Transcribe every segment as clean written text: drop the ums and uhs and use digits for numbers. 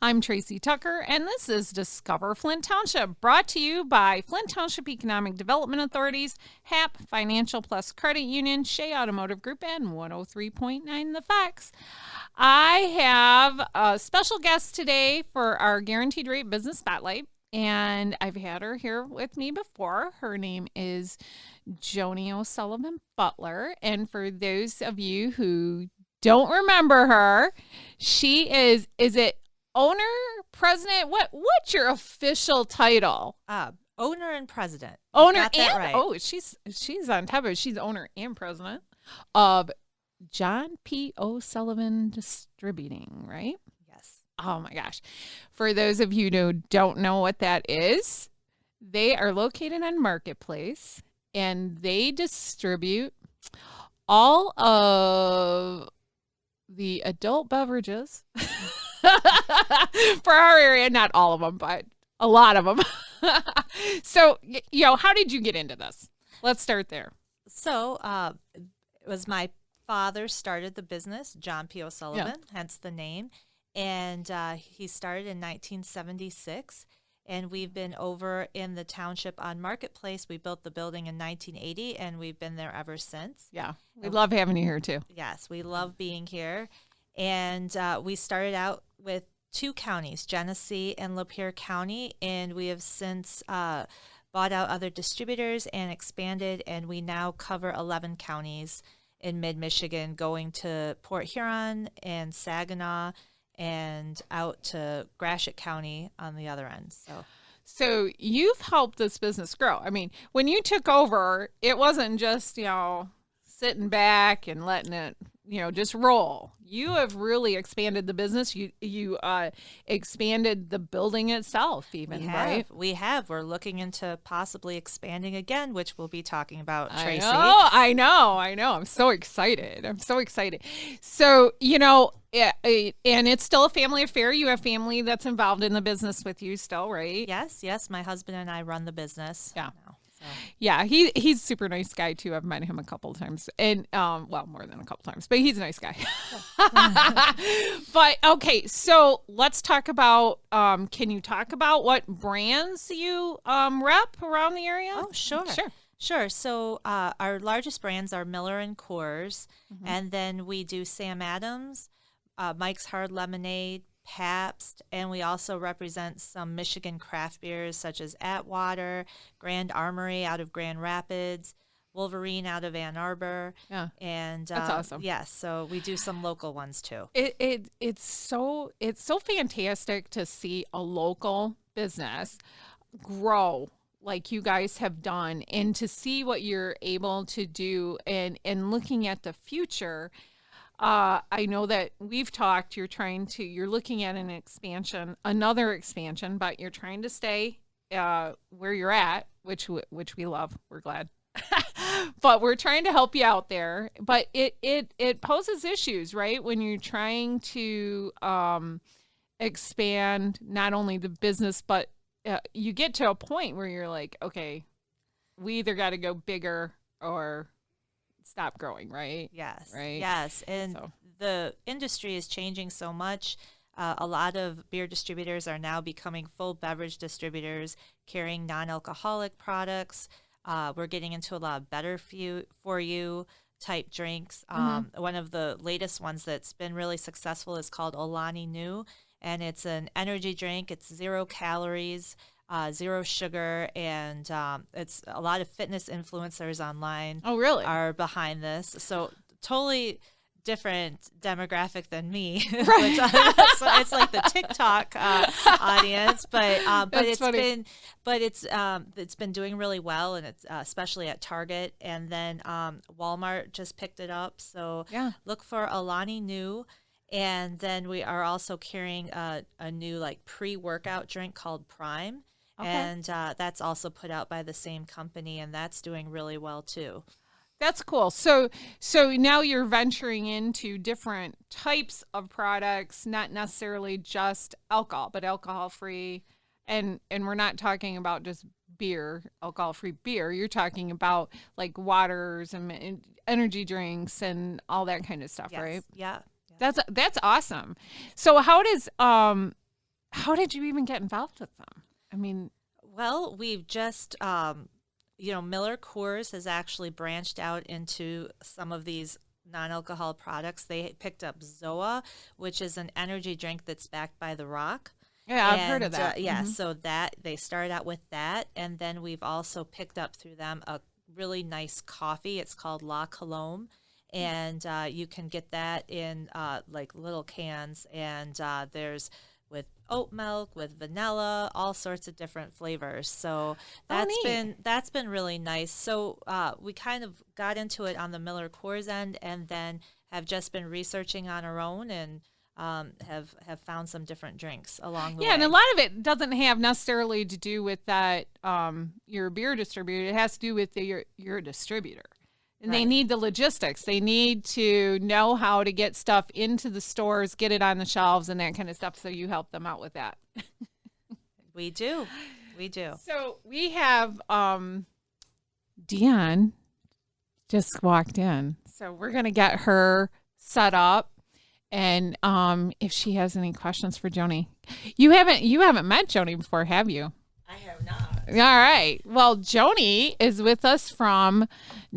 I'm Tracey Tucker, and this is Discover Flint Township, brought to you by Flint Township Economic Development Authorities, HAP Financial Plus Credit Union, Shea Automotive Group, and 103.9 The Facts. I have a special guest today for our Guaranteed Rate Business Spotlight, and I've had her here with me before. Her name is Joanie O'Sullivan-Butler, and for those of you who don't remember her, she is it owner, president? What's your official title? Owner and president. Owner Got and that right. Oh, she's on top of it. She's owner and president of John P. O'Sullivan Distributing, right? Yes. Oh my gosh. For those of you who don't know what that is, they are located on Marketplace and they distribute all of the adult beverages for our area. Not all of them, but a lot of them. So, how did you get into this? Let's start there. So, it was my father started the business, John P. O'Sullivan, hence the name. And he started in 1976. And we've been over in the township on Marketplace. We built the building in 1980, and we've been there ever since. Yeah, we love having you here, too. Yes, we love being here. And we started out with 2 counties, Genesee and Lapeer County, and we have since bought out other distributors and expanded, and we now cover 11 counties in mid-Michigan, going to Port Huron and Saginaw, and out to Gratiot County on the other end. So you've helped this business grow. I mean, when you took over, it wasn't just, sitting back and letting it, just roll. You have really expanded the business. You expanded the building itself even, right? We have. We're looking into possibly expanding again, which we'll be talking about, Tracey. I know. I'm so excited. So, and it's still a family affair. You have family that's involved in the business with you still, right? Yes. My husband and I run the business. Yeah. Now, so. Yeah, he's a super nice guy too. I've met him a couple of times, and more than a couple times, but he's a nice guy. But okay, so let's talk about. Can you talk about what brands you rep around the area? Oh, sure. So our largest brands are Miller and Coors, and then we do Sam Adams, Mike's Hard Lemonade, Pabst, and we also represent some Michigan craft beers such as Atwater, Grand Armory out of Grand Rapids, Wolverine out of Ann Arbor. Yeah, and that's awesome. Yes, so we do some local ones too. It's so fantastic to see a local business grow like you guys have done, and to see what you're able to do, and looking at the future. I know that we've talked, you're looking at another expansion, but you're trying to stay where you're at, which we love. We're glad. But we're trying to help you out there. But it poses issues, right? When you're trying to expand not only the business, but you get to a point where you're like, okay, we either got to go bigger or stop growing, right? Yes. Right. Yes. And the industry is changing so much. A lot of beer distributors are now becoming full beverage distributors, carrying non-alcoholic products. We're getting into a lot of better for you type drinks. One of the latest ones that's been really successful is called Alani Nu, and it's an energy drink. It's 0 calories. 0 sugar, and it's a lot of fitness influencers online. Oh, really? Are behind this. So totally different demographic than me. Right. So it's like the TikTok audience, but it's been doing really well, and it's especially at Target, and then Walmart just picked it up. So look for Alani Nu. And then we are also carrying a new pre-workout drink called Prime. Okay. And that's also put out by the same company, and that's doing really well too. That's cool. So now you're venturing into different types of products, not necessarily just alcohol, but alcohol-free. And we're not talking about just beer, alcohol-free beer. You're talking about like waters and energy drinks and all that kind of stuff, right? Yeah. That's awesome. So how does how did you even get involved with them? I mean, Well, we've just, Miller Coors has actually branched out into some of these non-alcohol products. They picked up Zoa, which is an energy drink that's backed by The Rock. yeah, I've heard of that. So that they started out with that, and then we've also picked up through them a really nice coffee. It's called La Colombe, and you can get that in like little cans, and there's with oat milk, with vanilla, all sorts of different flavors. So that's been really nice. So we kind of got into it on the Miller Coors end, and then have just been researching on our own, and have found some different drinks along the way. Yeah, and a lot of it doesn't have necessarily to do with that you're a beer distributor. It has to do with you're a distributor. And Right. they need the logistics. They need to know how to get stuff into the stores, get it on the shelves, and that kind of stuff. So you help them out with that. We do. So we have Dione just walked in. So we're going to get her set up. And if she has any questions for Joanie. You haven't met Joanie before, have you? I have not. All right. Well, Joanie is with us from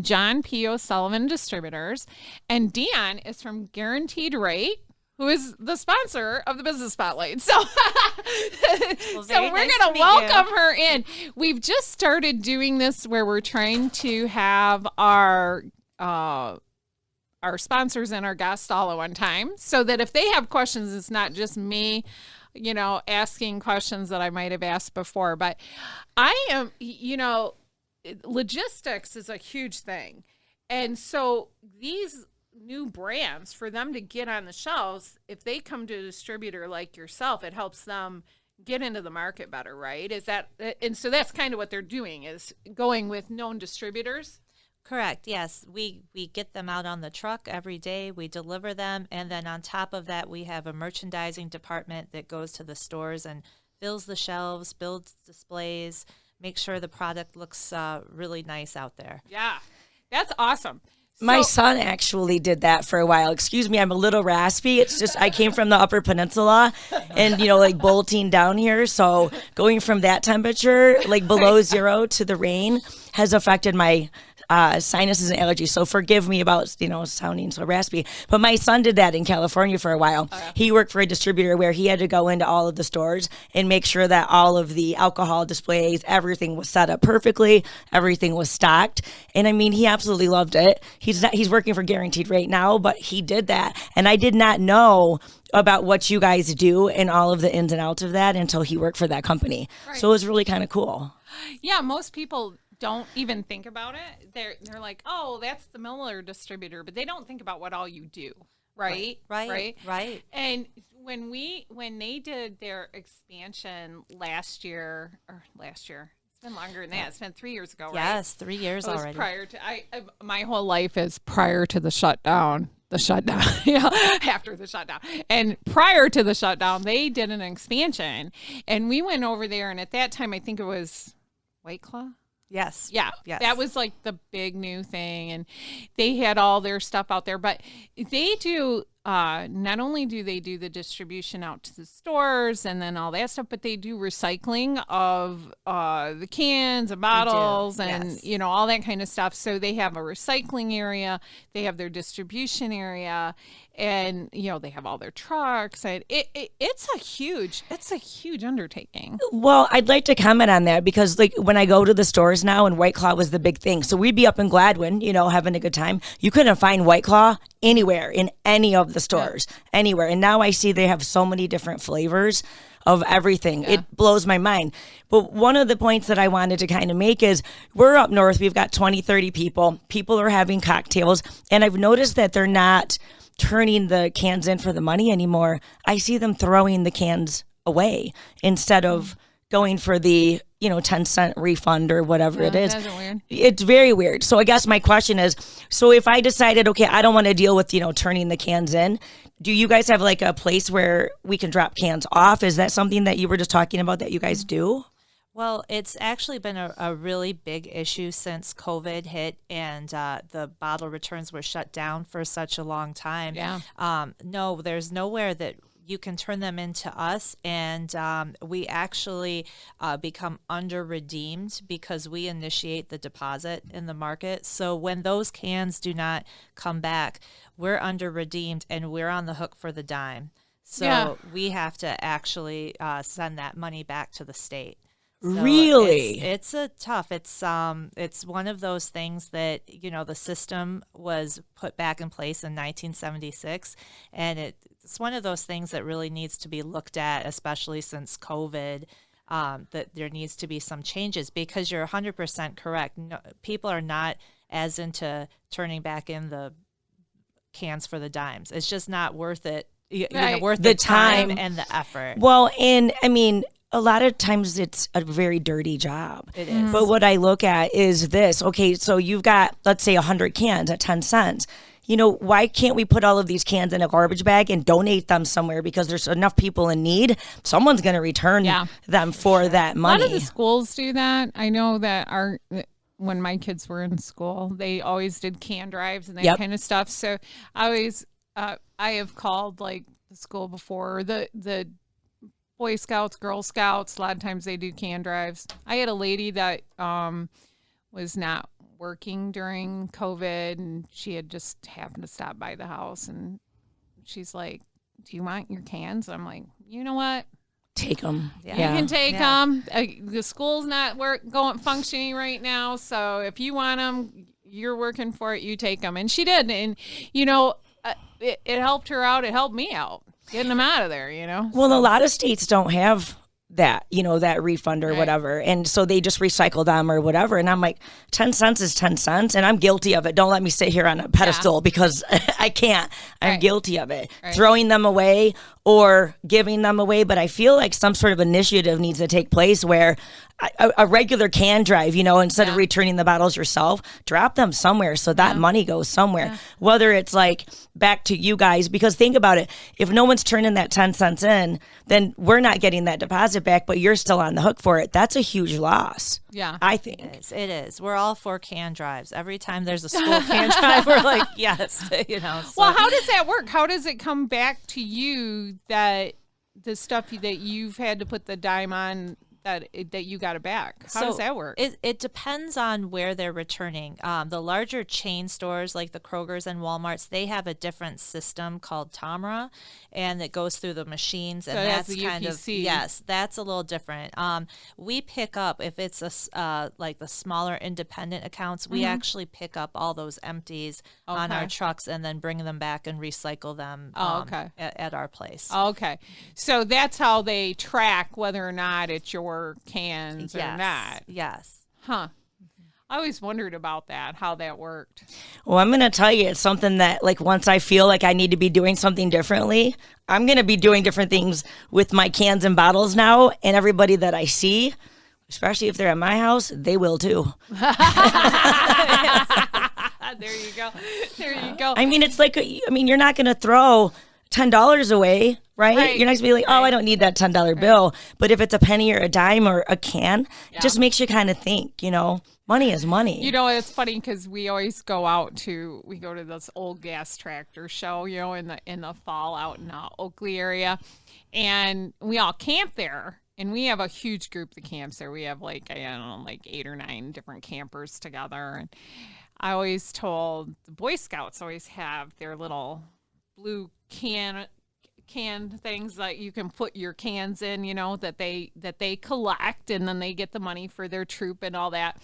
John P. O'Sullivan Distributors, and Dione is from Guaranteed Rate, who is the sponsor of the Business Spotlight. So, Well, so very we're nice going to to meet welcome you. her in. We've just started doing this where we're trying to have our sponsors and our guests all at one time, so that if they have questions, it's not just me, asking questions that I might have asked before. But I am, logistics is a huge thing. And so these new brands, for them to get on the shelves, if they come to a distributor like yourself, it helps them get into the market better, right? And so that's kind of what they're doing, is going with known distributors. Correct. Yes, we get them out on the truck every day. We deliver them, and then on top of that, we have a merchandising department that goes to the stores and fills the shelves, builds displays, make sure the product looks really nice out there. Yeah, that's awesome. My So- son actually did that for a while. Excuse me, I'm a little raspy. It's just I came from the Upper Peninsula and, like bolting down here. So going from that temperature, like below zero, to the rain has affected my sinuses and allergies. So forgive me about, sounding so raspy. But my son did that in California for a while. He worked for a distributor where he had to go into all of the stores and make sure that all of the alcohol displays, everything was set up perfectly, everything was stocked. And I mean, he absolutely loved it. He's working for Guaranteed Rate now, but he did that. And I did not know about what you guys do and all of the ins and outs of that until he worked for that company. Right. So it was really kind of cool. Yeah, most people don't even think about it. They're like, oh, that's the Miller distributor, but they don't think about what all you do, right? Right. And when they did their expansion last year, it's been longer than that. It's been 3 years ago, right? Yes, 3 years It was already. prior to my whole life is prior to the shutdown. After the shutdown. And prior to the shutdown, they did an expansion, and we went over there, and at that time, I think it was White Claw. Yes. Yeah, Yes. that was like the big new thing, and they had all their stuff out there. But they do not only do they do the distribution out to the stores and then all that stuff, but they do recycling of the cans and bottles and yes. all that kind of stuff. So they have a recycling area, they have their distribution area, and they have all their trucks. And it's a huge undertaking. Well, I'd like to comment on that because, like, when I go to the stores now, and White Claw was the big thing. So we'd be up in Gladwin, having a good time. You couldn't find White Claw anywhere in any of the stores, anywhere. And now I see they have so many different flavors of everything. Yeah. It blows my mind. But one of the points that I wanted to kind of make is we're up north. We've got 20, 30 people. People are having cocktails. And I've noticed that they're not turning the cans in for the money anymore. I see them throwing the cans away instead of going for the 10-cent refund or whatever it is. That's weird. It's very weird. So I guess my question is, so if I decided, okay, I don't want to deal with, turning the cans in, do you guys have like a place where we can drop cans off? Is that something that you were just talking about that you guys do? Well, it's actually been a really big issue since COVID hit and the bottle returns were shut down for such a long time. Yeah. No, there's nowhere that you can turn them into us, and we actually become under-redeemed because we initiate the deposit in the market. So when those cans do not come back, we're under-redeemed, and we're on the hook for the dime. So we have to actually send that money back to the state. So really? it's a tough. It's one of those things that, you know, the system was put back in place in 1976, and it's one of those things that really needs to be looked at, especially since COVID. That there needs to be some changes, because you're 100% correct. No, people are not as into turning back in the cans for the dimes. It's just not worth it. Worth the time and the effort. Well, and I mean, a lot of times it's a very dirty job. It is. But what I look at is this. Okay, so you've got, let's say, 100 cans at 10 cents. You know, why can't we put all of these cans in a garbage bag and donate them somewhere? Because there's enough people in need. Someone's going to return them for that money. A lot of the schools do that. I know that when my kids were in school, they always did can drives and that kind of stuff. So I have called like the school before, the Boy Scouts, Girl Scouts. A lot of times they do can drives. I had a lady that was not working during COVID, and she had just happened to stop by the house, and she's like, "Do you want your cans?" I'm like, "You know what? Take them. You can take them. The school's not functioning right now, so if you want them, you're working for it. You take them." And she did, and you know, it helped her out. It helped me out getting them out of there. You know. Well, a lot of states don't have that, you know, that refund or whatever. And so they just recycle them or whatever. And I'm like, 10 cents is 10 cents. And I'm guilty of it. Don't let me sit here on a pedestal because I can't. I'm guilty of it. Throwing them away or giving them away. But I feel like some sort of initiative needs to take place where a regular can drive, you know, instead of returning the bottles yourself, drop them somewhere so that money goes somewhere. Whether it's like back to you guys, because think about it. If no one's turning that 10 cents in, then we're not getting that deposit back, but you're still on the hook for it. That's a huge loss. Yeah, I think. It is. We're all for can drives. Every time there's a school can drive, we're like, yes, you know. So. Well, how does that work? How does it come back to you that the stuff that you've had to put the dime on that you got it back? How does that work? It depends on where they're returning. The larger chain stores like the Krogers and Walmarts, they have a different system called TAMRA, and it goes through the machines, and that's the kind UPC. of that's a little different. We pick up if it's like the smaller independent accounts, we actually pick up all those empties on our trucks and then bring them back and recycle them at our place. Okay, so that's how they track whether or not it's your cans or not. Yes. Huh. I always wondered about that, how that worked. Well, I'm going to tell you, it's something that, like, once I feel like I need to be doing something differently, I'm going to be doing different things with my cans and bottles now, and everybody that I see, especially if they're at my house, they will too. There you go. There you go. I mean, it's like, you're not going to throw $10 away, right? You're not going to be like, I don't need that $10 bill. But if it's a penny or a dime or a can, it just makes you kind of think, you know, money is money. You know, it's funny because we always go to this old gas tractor show, you know, in the fall out in the Oakley area. And we all camp there. And we have a huge group that camps there. We have like 8 or 9 different campers together. And I always told the Boy Scouts always have their little blue can things that you can put your cans in, you know, that they collect, and then they get the money for their troop and all that.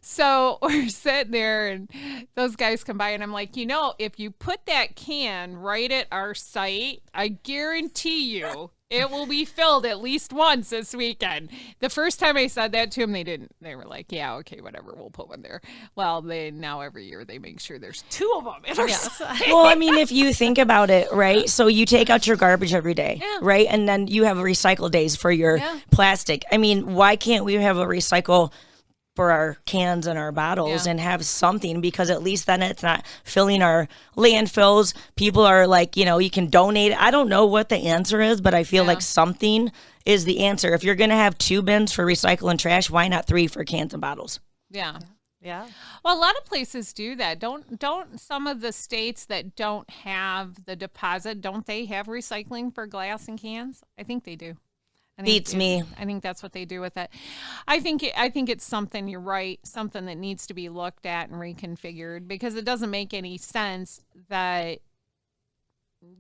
So we're sitting there, and those guys come by, and I'm like, you know, if you put that can right at our site, I guarantee you it will be filled at least once this weekend. The first time I said that to them, they didn't. They were like, yeah, okay, whatever, we'll put one there. Well, now every year they make sure there's 2 of them at our site. Well, I mean, if you think about it, right? So you take out your garbage every day, right? And then you have recycle days for your plastic. I mean, why can't we have a recycle for our cans and our bottles and have something, because at least then it's not filling our landfills. People are like, you know, you can donate. I don't know what the answer is, but I feel like something is the answer. If you're going to have 2 bins for recycle and trash, why not 3 for cans and bottles? Yeah. Yeah. Well, a lot of places do that. Don't some of the states that don't have the deposit, don't they have recycling for glass and cans? I think they do. Beats me. I think that's what they do with it. I think it's something, you're right, something that needs to be looked at and reconfigured, because it doesn't make any sense that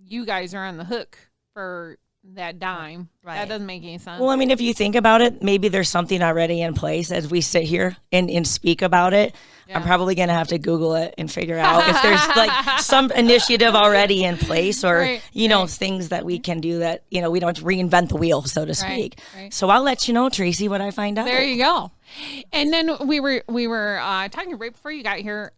you guys are on the hook for that dime. Right. That doesn't make any sense. Well, I mean, if you think about it, maybe there's something already in place as we sit here and speak about it. Yeah. I'm probably going to have to Google it and figure out if there's like some initiative already in place or, Right, things that we can do that, we don't have to reinvent the wheel, so to speak. Right. So I'll let you know, Tracey, what I find out. There you go. And then we were talking right before you got here.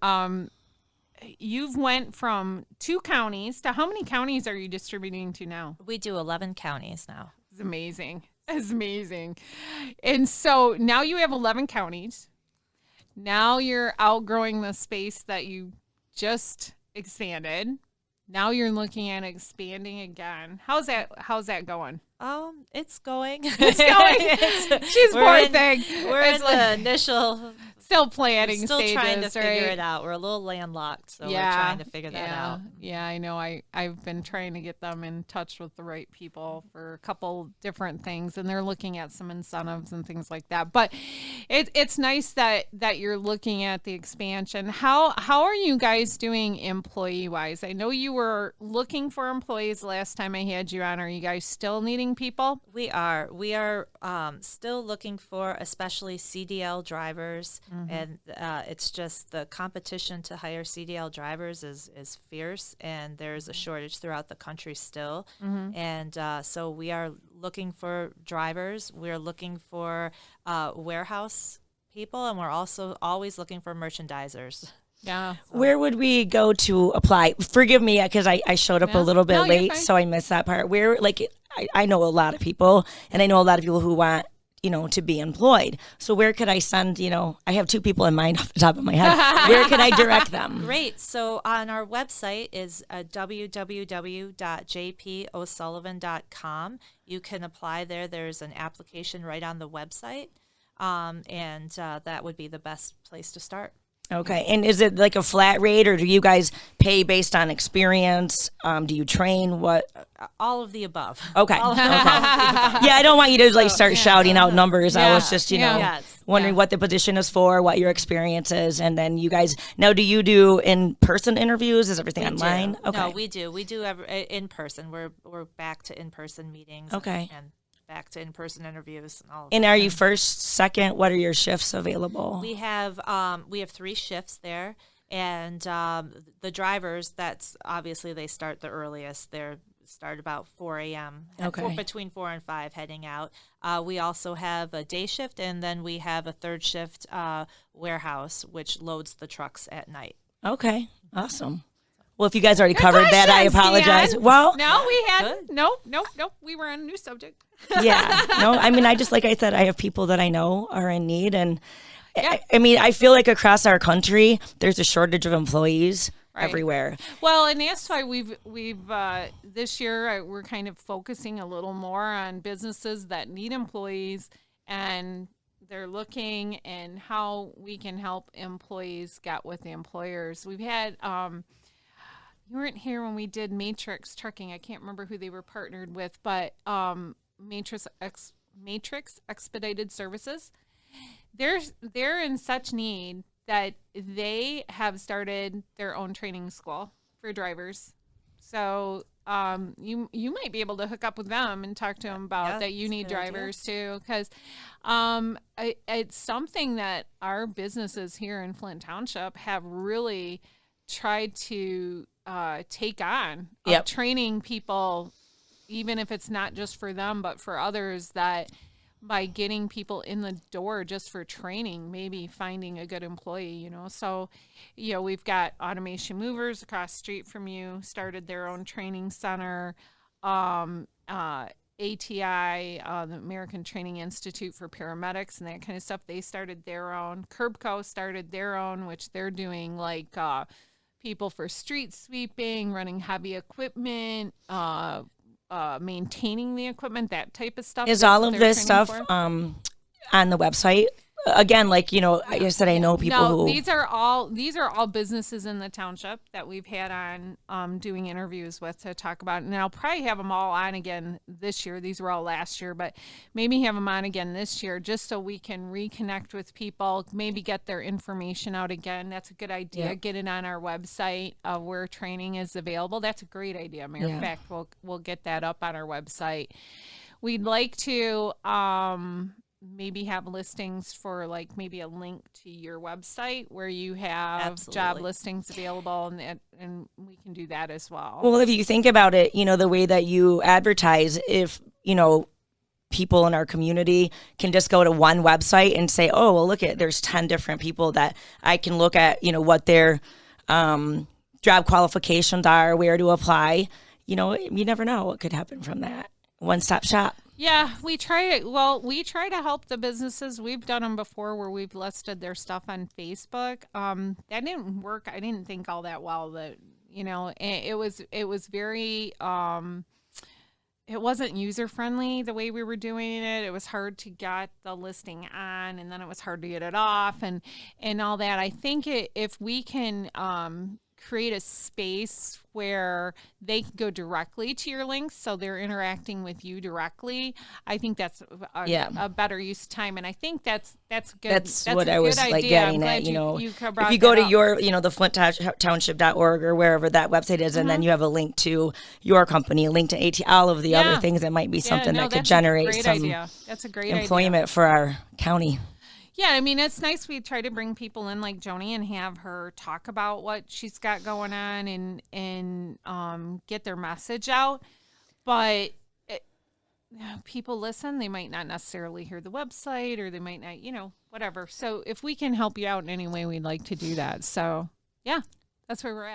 You've went from 2 counties to how many counties are you distributing to now? We do 11 counties now. It's amazing. It's amazing. And so now you have 11 counties. Now you're outgrowing the space that you just expanded. Now you're looking at expanding again. How's that going? It's going. It's going. She's poor thing. We're It's in the initial still planning still stages, trying to figure right? it out. We're a little landlocked, so we're trying to figure that out. Yeah, I know. I've been trying to get them in touch with the right people for a couple different things, and they're looking at some incentives and things like that. But it's nice that you're looking at the expansion. How are you guys doing employee wise? I know you were looking for employees last time I had you on. Are you guys still needing people? We are still looking for especially CDL drivers, and it's just the competition to hire CDL drivers is fierce, and there's a shortage throughout the country still. And so we are looking for drivers. We're looking for warehouse people, and we're also always looking for merchandisers. Yeah. Where would we go to apply? Forgive me, because I showed up a little bit No, you're late, fine. so I missed that part. Where, I know a lot of people, and I know a lot of people who want, to be employed. So where could I send, I have 2 people in mind off the top of my head. Where could I direct them? Great. So on our website is www.jposullivan.com. You can apply there. There's an application right on the website, and that would be the best place to start. Okay. And is it like a flat rate, or do you guys pay based on experience? Do you train? What? All of the above. Okay. All of Okay. the above. Yeah, I don't want you to start shouting out numbers. I Yeah. was just, Yes. wondering what the position is for, what your experience is, and then you guys. Now, do you do in-person interviews? Is everything online? Okay. Okay. No, we do. We do in person. We're back to in-person meetings. Okay. And back to in-person interviews and all of And that. are you first, second? What are your shifts available? We have 3 shifts there, and the drivers. That's obviously they start the earliest. They start about 4 a.m. Okay. Between 4 and 5, heading out. We also have a day shift, and then we have a third shift warehouse, which loads the trucks at night. Okay. Awesome. Well, if you guys already covered that, I questions, apologize. Dione. Well, No, we had Good. no. We were on a new subject. yeah. No, I mean, like I said, I have people that I know are in need, and Yeah. I mean, I feel like across our country, there's a shortage of employees Right. everywhere. Well, and that's why we've this year we're kind of focusing a little more on businesses that need employees, and they're looking and how we can help employees get with the employers. We've had you weren't here when we did Matrix Trucking. I can't remember who they were partnered with, but Matrix Expedited Services. They're in such need that they have started their own training school for drivers. So you might be able to hook up with them and talk to them about that you that's a need good idea. drivers too, because it's something that our businesses here in Flint Township have really tried to take on, of Yep. training people, even if it's not just for them but for others, that by getting people in the door just for training, maybe finding a good employee, So, we've got Automation Movers across the street from you, started their own training center. ATI, the American Training Institute for Paramedics and that kind of stuff, they started their own. Curbco started their own, which they're doing like people for street sweeping, running heavy equipment, maintaining the equipment, that type of stuff. Is That's all what of they're this training stuff for. on the website? again, like, I said, I know people No, who. these are all businesses in the township that we've had on doing interviews with to talk about it. And I'll probably have them all on again this year. These were all last year, but maybe have them on again this year just so we can reconnect with people, maybe get their information out again. That's a good idea. Yep. Get it on our website where training is available. That's a great idea. Matter of fact, we'll get that up on our website. We'd like to maybe have listings for like maybe a link to your website where you have job listings available, and we can do that as well. Well, if you think about it, the way that you advertise, if, people in our community can just go to one website and say, oh, well, there's 10 different people that I can look at, what their job qualifications are, where to apply. You never know what could happen from that. One-stop shop. Yeah, we try to help the businesses. We've done them before where we've listed their stuff on Facebook. That didn't work. I didn't think all that well. It was very, it wasn't user friendly the way we were doing it. It was hard to get the listing on, and then it was hard to get it off, and all that. I think if we can create a space where they can go directly to your links, so they're interacting with you directly, I think that's a better use of time. And I think that's good. That's what I was like getting at. If you go to your, the flinttownship.org or wherever that website is, and then you have a link to your company, a link to AT, all of the other things, that might be something that could generate some That's a great employment for our county. Yeah, I mean, it's nice. We try to bring people in like Joanie and have her talk about what she's got going on and get their message out. But people listen. They might not necessarily hear the website, or they might not, whatever. So if we can help you out in any way, we'd like to do that. So, yeah, that's where we're at.